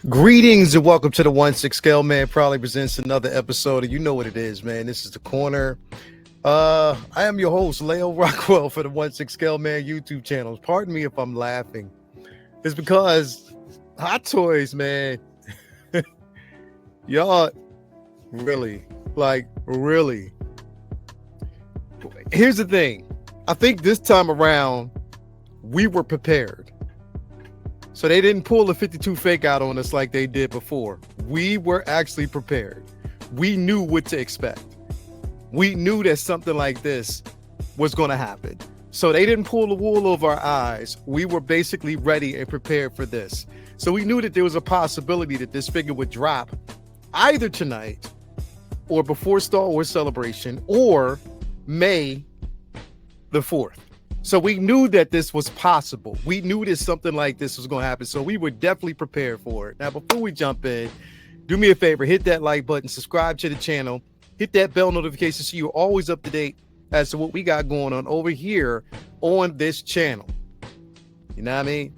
Greetings and welcome to the 1/6 Scale Man. Proudly presents another episode of, you know what it is, man. This is The Corner. I am your host, Leo Rockwell, for the 1/6 Scale Man YouTube channel. Pardon me if I'm laughing. It's because Hot Toys, man. Y'all really. Here's the thing. I think this time around, we were prepared. So they didn't pull the 52 fake out on us like they did before. We were actually prepared. We knew what to expect. We knew that something like this was going to happen. So they didn't pull the wool over our eyes. We were basically ready and prepared for this. So we knew that there was a possibility that this figure would drop either tonight or before Star Wars Celebration or May the 4th. So we knew that this was possible. We knew that something like this was going to happen. So we were definitely prepared for it. Now, before we jump in, do me a favor, hit that like button, subscribe to the channel, hit that bell notification so you're always up to date as to what we got going on over here on this channel. You know what I mean?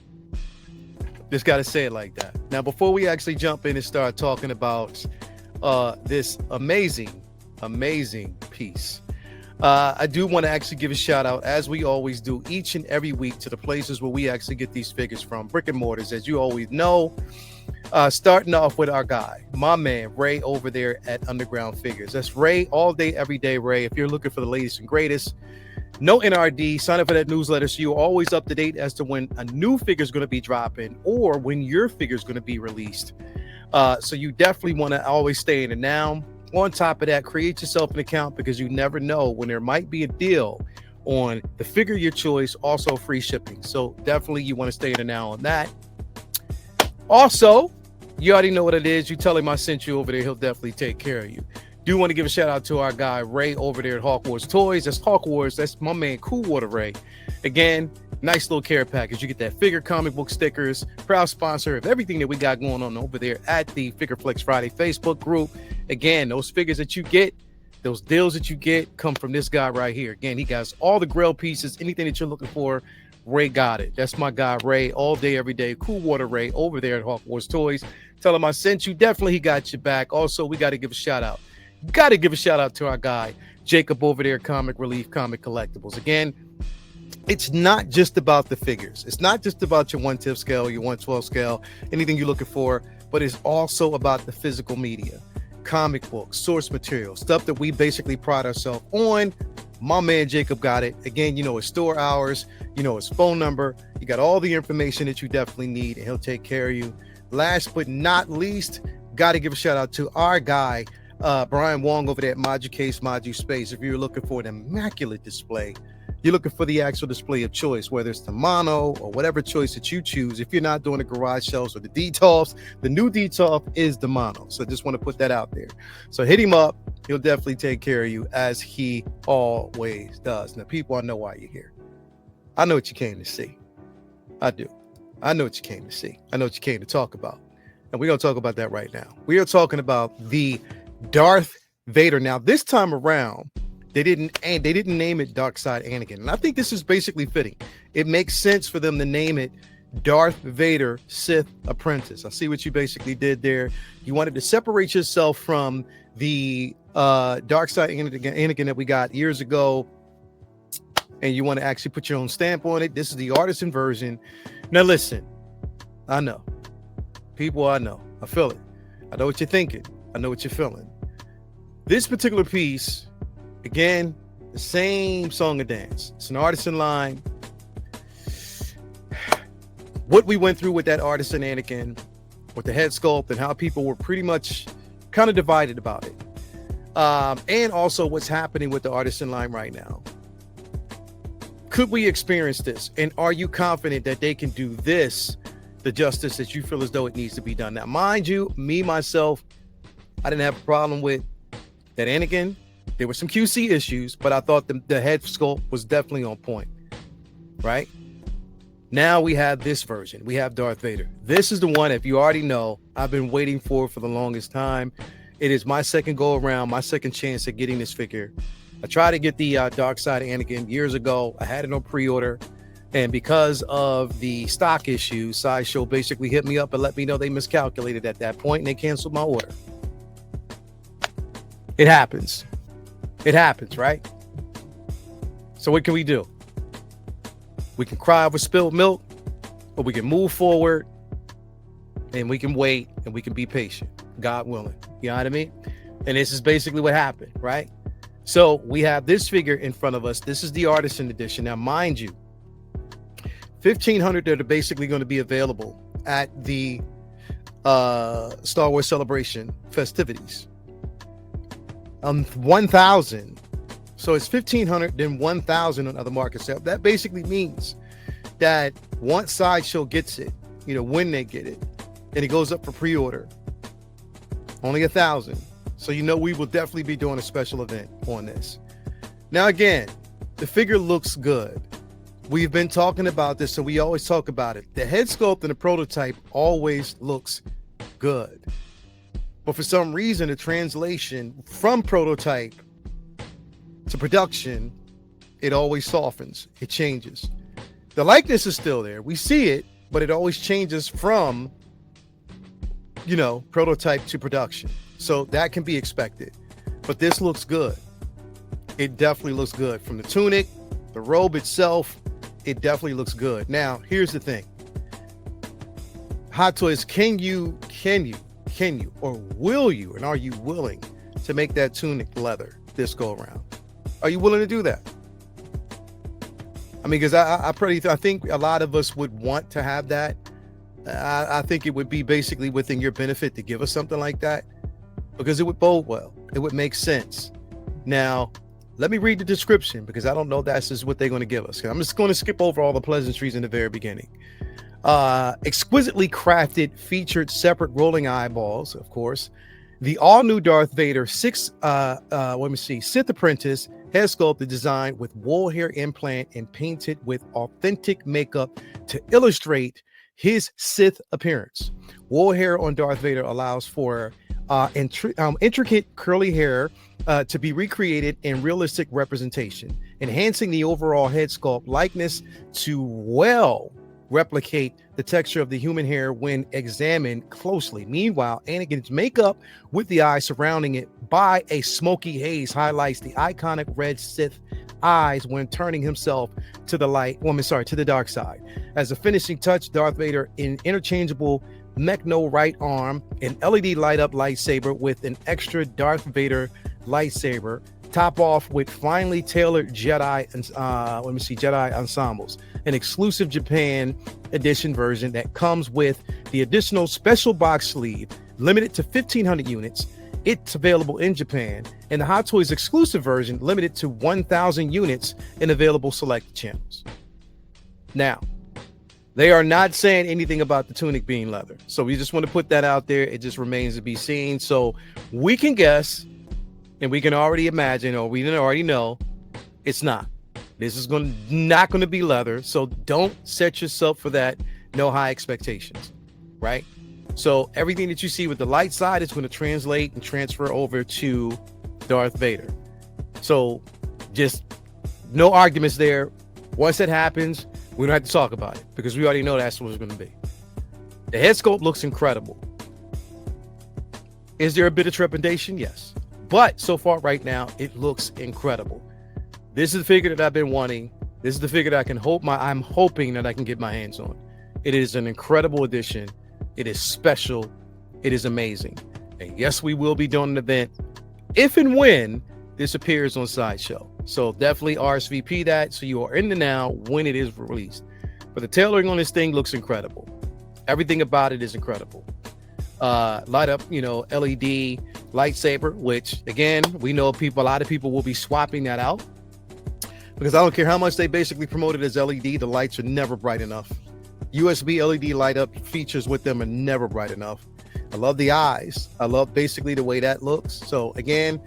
Just got to say it like that. Now, before we actually jump in and start talking about this amazing piece, I do want to actually give a shout out, as we always do each and every week, to the places where we actually get these figures from, brick and mortars, as you always know. Starting off with our guy, my man Ray over there at Underground Figures. That's Ray all day, every day. Ray, if you're looking for the latest and greatest, no NRD, sign up for that newsletter so you're always up to date as to when a new figure is going to be dropping or when your figure is going to be released. So you definitely want to always stay in the now. On top of that, create yourself an account because you never know when there might be a deal on the figure of your choice, also free shipping. So definitely you want to stay in the now on that. Also, you already know what it is. You tell him I sent you over there. He'll definitely take care of you. Do want to give a shout out to our guy Ray over there at Hawk Wars Toys. That's Hawk Wars. That's my man Cool Water Ray. Again, nice little care package. You get that figure, comic book stickers, proud sponsor of everything that we got going on over there at the Figure Flex Friday Facebook group. Again, those figures that you get, those deals that you get come from this guy right here. Again, he got all the grill pieces, anything that you're looking for, Ray got it. That's my guy Ray all day, every day. Cool Water Ray over there at Hawk Wars Toys. Tell him I sent you. Definitely he got your back. Also, we got to give a shout out. Got to give a shout out to our guy, Jacob over there, Comic Relief, Comic Collectibles. Again, it's not just about the figures. It's not just about your 1/10 scale, your 1/12 scale, anything you're looking for, but it's also about the physical media, comic books, source material, stuff that we basically pride ourselves on. My man Jacob got it. Again, you know his store hours, you know his phone number, you got all the information that you definitely need, and he'll take care of you. Last but not least, got to give a shout out to our guy, Brian Wong over there at Modu Case, Modu Space. If you're looking for an immaculate display, you're looking for the actual display of choice, whether it's the mono or whatever choice that you choose. If you're not doing the garage shelves or the detolfs, the new detolf is the mono. So just want to put that out there. So hit him up. He'll definitely take care of you, as he always does. Now, people, I know why you're here. I know what you came to see. I do. I know what you came to see. I know what you came to talk about. And we're going to talk about that right now. We are talking about the Darth Vader. Now, this time around, they didn't name it Dark Side Anakin. And I think this is basically fitting. It makes sense for them to name it Darth Vader Sith Apprentice. I see what you basically did there. You wanted to separate yourself from the Dark Side Anakin that we got years ago, and you want to actually put your own stamp on it. This is the Artisan version. Now listen, I know. People, I know. I feel it. I know what you're thinking. I know what you're feeling. This particular piece, again, the same song and dance. It's an Artisan line. What we went through with that Artisan Anakin, with the head sculpt, and how people were pretty much kind of divided about it. And also what's happening with the Artisan line right now. Could we experience this? And are you confident that they can do this, the justice that you feel as though it needs to be done? Now, mind you, me, myself, I didn't have a problem with that Anakin. There were some QC issues, but I thought the head sculpt was definitely on point, right? Now we have this version. We have Darth Vader. This is the one, if you already know, I've been waiting for the longest time. It is my second go around, my second chance at getting this figure. I tried to get the Dark Side Anakin years ago. I had it on pre-order. And because of the stock issue, Sideshow basically hit me up and let me know they miscalculated at that point and they canceled my order. It happens. It happens, right? So what can we do? We can cry over spilled milk, or we can move forward and we can wait and we can be patient, God willing. You know what I mean? And this is basically what happened, right? So we have this figure in front of us. This is the Artisan edition. Now, mind you, 1,500 that are basically going to be available at the Star Wars Celebration festivities. 1,000. So it's 1,500, then 1,000 on other markets. So that basically means that once Sideshow gets it, you know, when they get it, and it goes up for pre-order, only 1,000. So, you know, we will definitely be doing a special event on this. Now, again, the figure looks good. We've been talking about this, so we always talk about it. The head sculpt and the prototype always looks good. But for some reason, the translation from prototype to production, it always softens. It changes. The likeness is still there. We see it, but it always changes from, you know, prototype to production. So that can be expected. But this looks good. It definitely looks good. From the tunic, the robe itself, it definitely looks good. Now, here's the thing. Hot Toys, can you, or will you, and are you willing to make that tunic leather this go around? Are you willing to do that? I mean, because I think a lot of us would want to have that. I think it would be basically within your benefit to give us something like that, because it would bode well. It would make sense. Now, let me read the description, because I don't know that's just what they're going to give us. I'm just going to skip over all the pleasantries in the very beginning. Exquisitely crafted, featured separate rolling eyeballs, of course. The all-new Darth Vader Sith Apprentice head sculpted, designed with wool hair implant and painted with authentic makeup to illustrate his Sith appearance. Wool hair on Darth Vader allows for intricate curly hair to be recreated in realistic representation, enhancing the overall head sculpt likeness to well replicate the texture of the human hair when examined closely. Meanwhile, Anakin's makeup with the eyes surrounding it by a smoky haze highlights the iconic red Sith eyes when turning himself to the dark side. As a finishing touch, Darth Vader in interchangeable Mechno right arm, an LED light up lightsaber with an extra Darth Vader lightsaber, top off with finely tailored Jedi ensembles, an exclusive Japan edition version that comes with the additional special box sleeve, limited to 1,500 units. It's available in Japan, and the Hot Toys exclusive version limited to 1,000 units in available select channels. Now, they are not saying anything about the tunic being leather, so we just want to put that out there. It just remains to be seen. So we can guess, and we can already imagine, or we already know, it's not. This is not going to be leather, so don't set yourself for that. No high expectations, right? So everything that you see with the light side is going to translate and transfer over to Darth Vader. So just no arguments there. Once that happens, we don't have to talk about it, because we already know that's what it's going to be. The head sculpt looks incredible. Is there a bit of trepidation? Yes. But so far right now, it looks incredible. This is the figure that I've been wanting. This is the figure that I'm hoping that I can get my hands on. It is an incredible addition. It is special. It is amazing. And yes, we will be doing an event if and when this appears on Sideshow. So definitely RSVP that, so you are in the now when it is released. But the tailoring on this thing looks incredible. Everything about it is incredible. Light up, LED lightsaber, which again, we know a lot of people will be swapping that out, because I don't care how much they basically promote it as LED, the lights are never bright enough. USB LED light up features with them are never bright enough. I love the eyes. I love basically the way that looks. So again,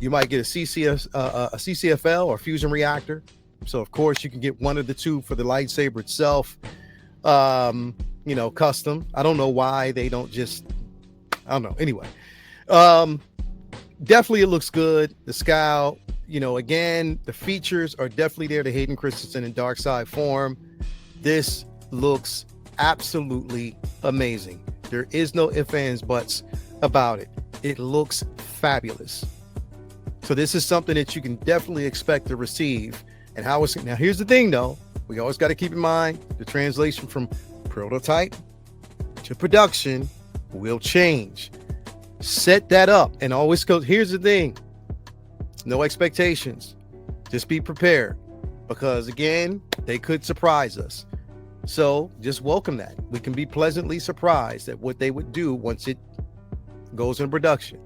You might get a CCFL or fusion reactor. So of course you can get one of the two for the lightsaber itself. Custom. I don't know why they don't just, I don't know. Anyway, definitely it looks good. The scowl, again, the features are definitely there to Hayden Christensen in dark side form. This looks absolutely amazing. There is no ifs, ands, buts about it. It looks fabulous. So this is something that you can definitely expect to receive. And how it's now, here's the thing though, we always got to keep in mind the translation from prototype to production will change. Set that up and always go. Here's the thing, no expectations, just be prepared, because again, they could surprise us. So just welcome that. We can be pleasantly surprised at what they would do once it goes in production.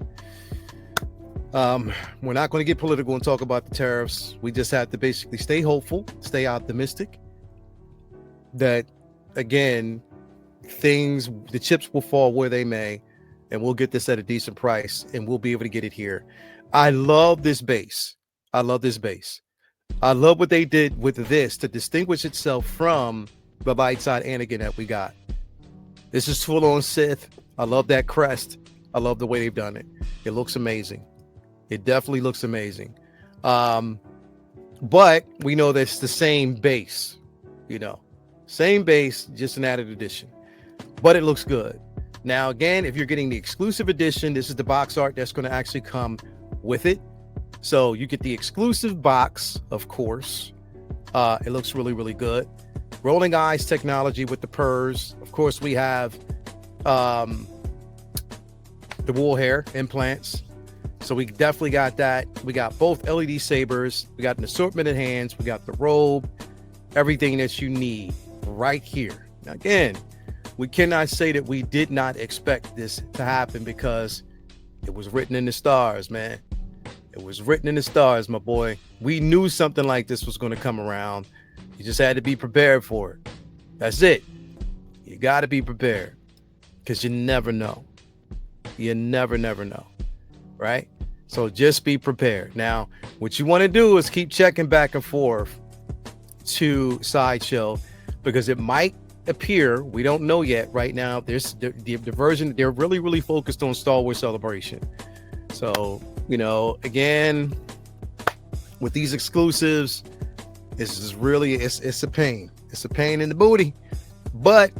We're not going to get political and talk about the tariffs. We just have to basically stay hopeful, stay optimistic that, again, the chips will fall where they may, and we'll get this at a decent price, and we'll be able to get it here. I love this base. I love what they did with this to distinguish itself from the light side Anakin that we got. This is full on Sith. I love that crest. I love the way they've done it. It looks amazing. It definitely looks amazing. But we know that's the same base, same base, just an added edition, but it looks good. Now, again, if you're getting the exclusive edition, this is the box art that's going to actually come with it. So you get the exclusive box, of course. It looks really, really good. Rolling eyes technology with the purrs. Of course, we have the wool hair implants. So we definitely got that. We got both LED sabers. We got an assortment of hands. We got the robe, everything that you need right here. Now, again, we cannot say that we did not expect this to happen, because it was written in the stars, man. It was written in the stars, my boy. We knew something like this was going to come around. You just had to be prepared for it. That's it. You got to be prepared, because you never know. You never know. Right? So just be prepared. Now, what you want to do is keep checking back and forth to Sideshow, because it might appear, we don't know yet right now, there's the version, they're really, really focused on Star Wars Celebration. So, again, with these exclusives, this is really, it's a pain. It's a pain in the booty, but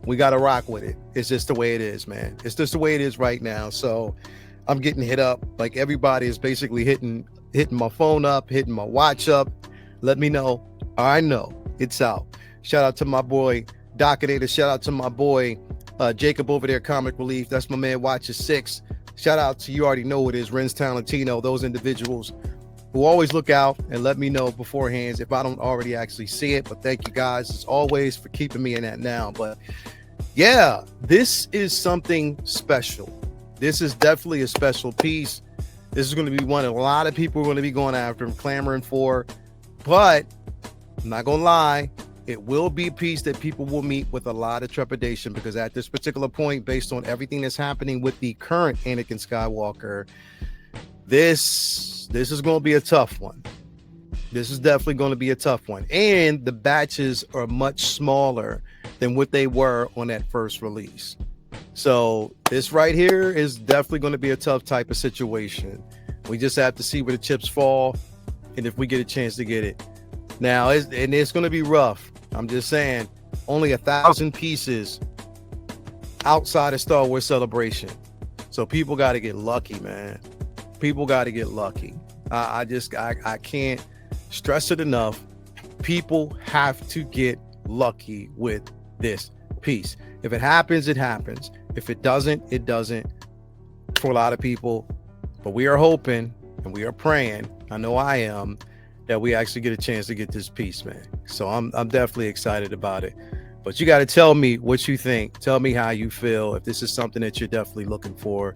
we got to rock with it. It's just the way it is, man. It's just the way it is right now. So I'm getting hit up. Like, everybody is basically hitting my phone up, hitting my watch up. Let me know. I know it's out. Shout out to my boy Dockedator. Shout out to my boy Jacob over there, Comic Relief. That's my man, Watches 6. Shout out to, you already know what it is, Renz Talentino, those individuals who always look out and let me know beforehand if I don't already actually see it. But thank you guys, as always, for keeping me in that now. But yeah, this is something special. This is definitely a special piece. This is going to be one a lot of people are going to be going after and clamoring for. But I'm not going to lie, it will be a piece that people will meet with a lot of trepidation, because at this particular point, based on everything that's happening with the current Anakin Skywalker, this is going to be a tough one. This is definitely going to be a tough one. And the batches are much smaller than what they were on that first release. So this right here is definitely going to be a tough type of situation. We just have to see where the chips fall and if we get a chance to get it. Now, it's going to be rough. I'm just saying, only 1,000 pieces outside of Star Wars Celebration. So people got to get lucky, man. People got to get lucky. I can't stress it enough. People have to get lucky with this piece. If it happens, it happens. If it doesn't, it doesn't, for a lot of people. But we are hoping and we are praying, I know I am, that we actually get a chance to get this piece, man. So I'm definitely excited about it. But you got to tell me what you think. Tell me how you feel. If this is something that you're definitely looking for,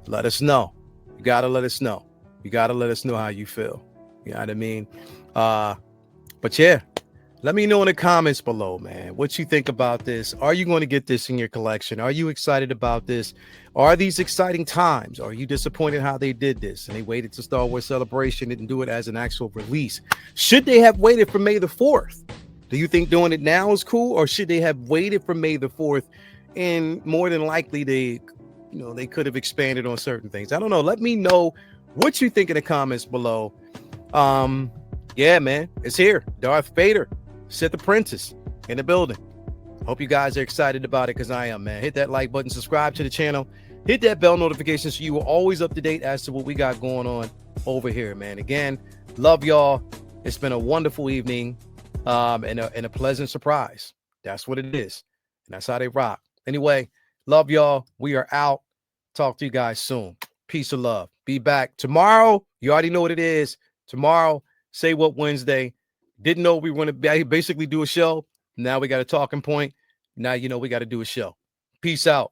let us know. You got to let us know. You got to let us know how you feel. You know what I mean? But yeah, Let me know in the comments below, man, what you think about this. Are you going to get this in your collection? Are you excited about this? Are these exciting times? Are you disappointed how they did this and they waited to Star Wars Celebration and do it as an actual release? Should they have waited for May the 4th? Do you think doing it now is cool, or should they have waited for May the 4th? And more than likely, they could have expanded on certain things. I don't know. Let me know what you think in the comments below. Yeah, man, it's here. Darth Vader Sith Apprentice in the building. Hope you guys are excited about it, because I am, man. Hit that like button, subscribe to the channel, hit that bell notification so you are always up to date as to what we got going on over here, man. Again, love y'all. It's been a wonderful evening, and a pleasant surprise. That's what it is, and that's how they rock. Anyway, love y'all. We are out. Talk to you guys soon. Peace and love. Be back tomorrow. You already know what it is. Tomorrow, Say What Wednesday. Didn't know we were going to basically do a show. Now we got a talking point. Now you know we got to do a show. Peace out.